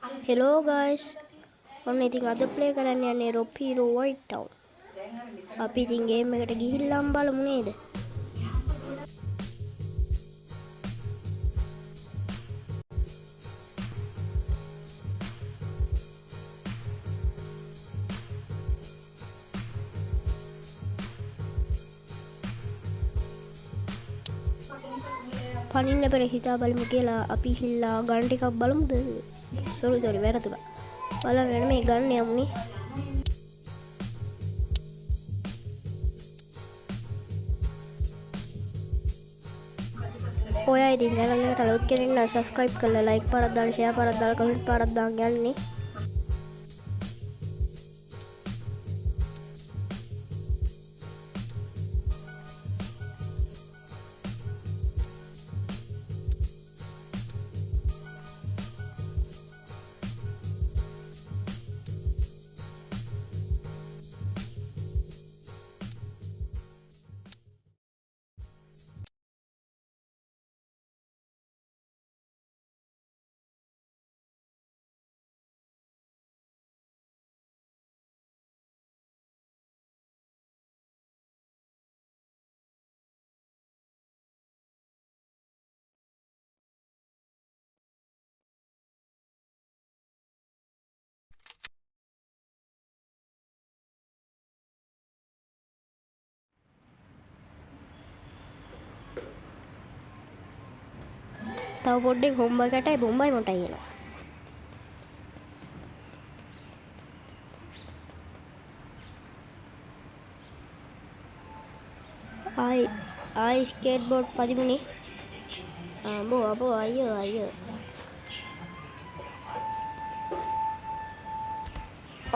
Hello guys, ඔන්න ඉතින් අද ප්ලේ කරන්න යන්නේ Rob Hero White Town. අපි ඉතින් ගේම් එකට ගිහිල්ලාම බලමු නේද? පනින්න පෙර හිතා බලමු කියලා අපි හිල්ලා ගන්න ටිකක් බලමුද? සෝරි වැරදුනා. බලන්න මේ ගන්න යමුනේ. ඔයා ඉතින් channel එකට අලුත් කෙනෙක් නම් subscribe කරලා like පාරක් දාලා share පාරක් දාලා comment පාරක් දාන්න යන්නේ. තව පොඩ්ඩෙන් හොම්බ එකටයි බොම්බයි මොටයි එනවා. ආයි ස්කේට් බෝඩ් පදිමුනේ. අබෝ අයියෝ.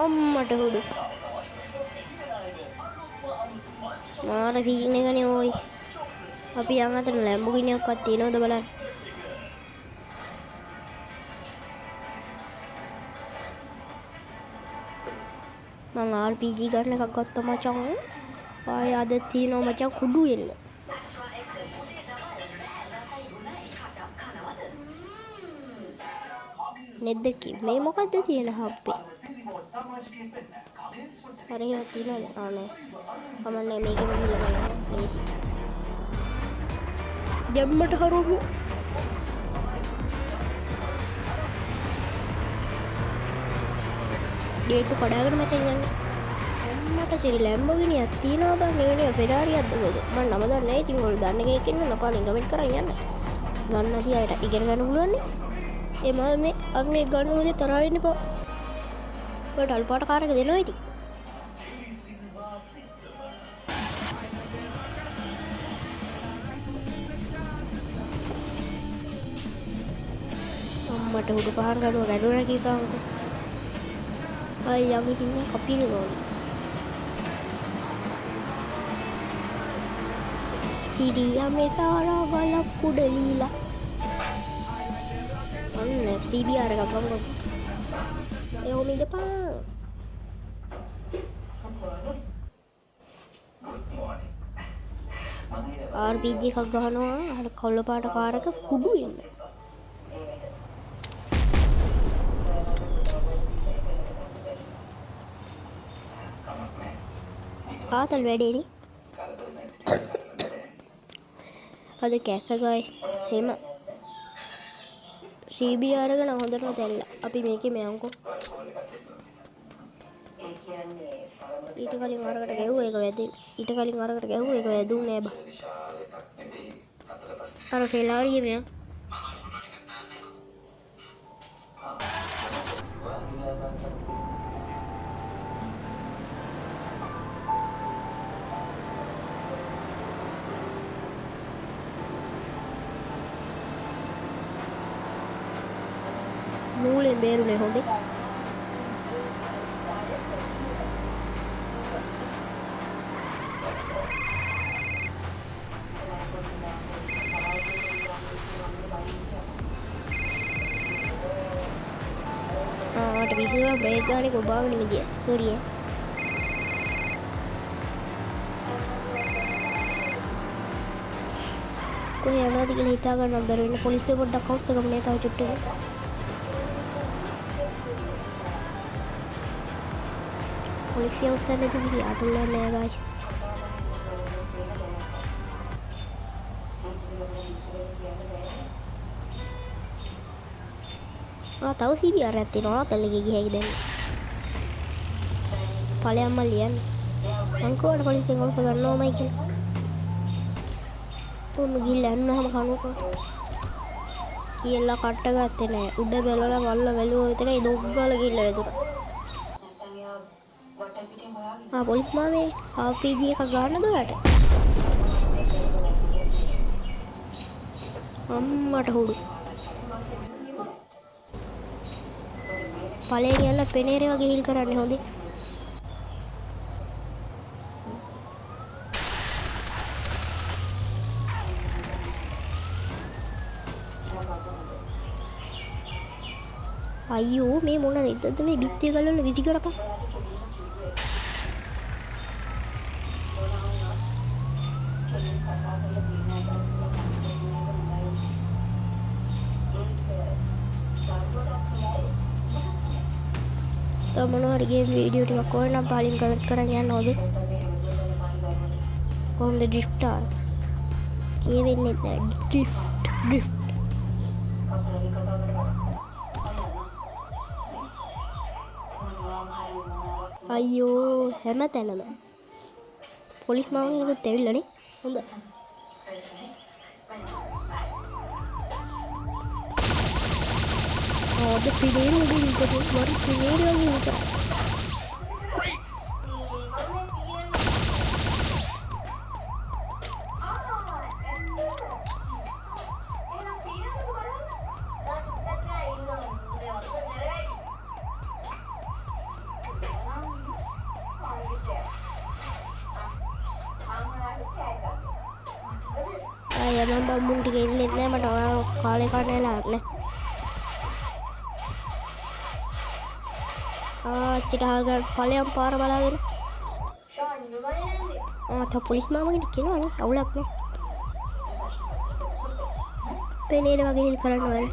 අම්මට හුඩු. මාර සීන් එකනේ ඕයි. අපි යන් අතර ලැම්බෝගිනියක්වත් තියනවද බලන්න. මං RPG ගන්න එකක් ගත්තා මචං. ආය අද තියෙනවා මචං කුඩු එන්න. නෙද්දකි මේ මොකද්ද තියෙන හප්පේ? හරි ඒවා තියෙනවද? නෑ. කමන්නේ මේකෙම ගිහලා බලන්න. ලේසි. දෙම්මට හරුමු. ගේට්ටු කඩාගෙන මචං යන්නේ. අම්මට සිරි ලැම්බෝගිනියක් තියෙනවා බං. එවැනි ෆෙරාරියක්ද කොහෙද? මම නම දන්නේ නැහැ. ඉතින් ඔයාලා දන්න කෙනෙක් ඉන්නවනම් කලින් කමෙන්ට් කරන් යන්න. ගන්න නැති අයට ඉගෙන ගන්න පුළුවන් නේ. එමා මේ අපි මේ ගන්න උදේ තරහ වෙන්න එපා. ඔයාලට අල්පාට කාර් එක දෙනවා ඉතින්. අම්මට උඩු පහන් ගන්නවා වැඩුණා කීපාවක. ay yang ini kopi loh Sidia metara wala kudalila anne CBR kakak umi depan RPG කගහනවා අර කොල්ල පාට කාර් එක කුඩු එන්න ආතල් වැඩේනේ අද කැෆේ ගායි එහෙම CBR එක නම් හොඳටම දැල්ලා අපි මේකේ මෙයන්කෝ ඊට කලින් අරකට ගැහුවා ඒක වැදෙන්නේ ඊට කලින් අරකට ගැහුවා ඒක වැදුන්නේ නෑ බා අර ෆෙලාරියේ මෙයන් නූලෙන් බේරුනේ හොඳේ මට විසිනවා බ්‍රේක් ගානේ කොබාගෙන ගියා සෝරි කොහේ යනවද කියලා හිතා ගන්න බැරි වෙන පොලිසිය පොඩ්ඩක් අවශ්‍ය ගමනේ තව චුට්ටක් polisi usaha itu jadi aturan ya guys. tahu sih biar retin apa lagi kayak gitu. Paling amalian. Angko ada polisi yang ngomong no Michael. gila nah makan ko. කියලා කට්ට ගත්තේ නෑ. උඩ බැලලා වල්ල වැලුවා විතරයි දොග්ගල ගිහිල්ලා වැදුනා. පොලිස් මාමේ RPG එකක් ගන්නද ඔයාට? අම්මට හුඩු. ඵලයෙන් යන්න පෙනේරේ වගේ හිල් කරන්නේ හොඳේ. අයියෝ මේ මොන නෙද්දද මේ බිත්තිය ගලවලා විසි කරපන්. තව මොනවා හරි ගේම් වීඩියෝ ටිකක් ඕන නම් පහලින් කමෙන්ට් කරන් යන්න ඕනේ. කොහොමද ඩ්‍රිෆ්ට් ආර? කියවෙන්නේ නැහැ ඩ්‍රිෆ්ට්. අයියෝ හැම තැනම පොලිස් මාමා කෙනෙකුත් ඇවිල්ලානේ. හොඳ. අද පිළිවෙල උඩ හිටපො වර පිළිවෙල වගේ හිටපො. මම බම්මුන් ටික ඉන්නෙත් නෑ මට කාලේ කන්නේ නැහැ. චිට හාගන්න ඵලයන් පාර බලාගෙන. තව පොලිස් මාමා කෙනෙක් කියනවනේ අවුලක් නෑ. පෙනේර වගේ හිල් කරන්න වල.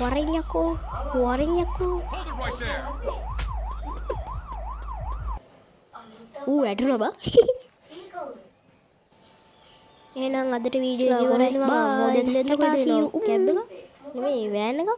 වරින් යකෝ. වැටුණා බා. එහෙනම් අදට වීඩියෝ එක ඉවරයි. මම මොඩල් දෙන්න කොහෙද කැබ් එක? නෙමෙයි වෑන් එක.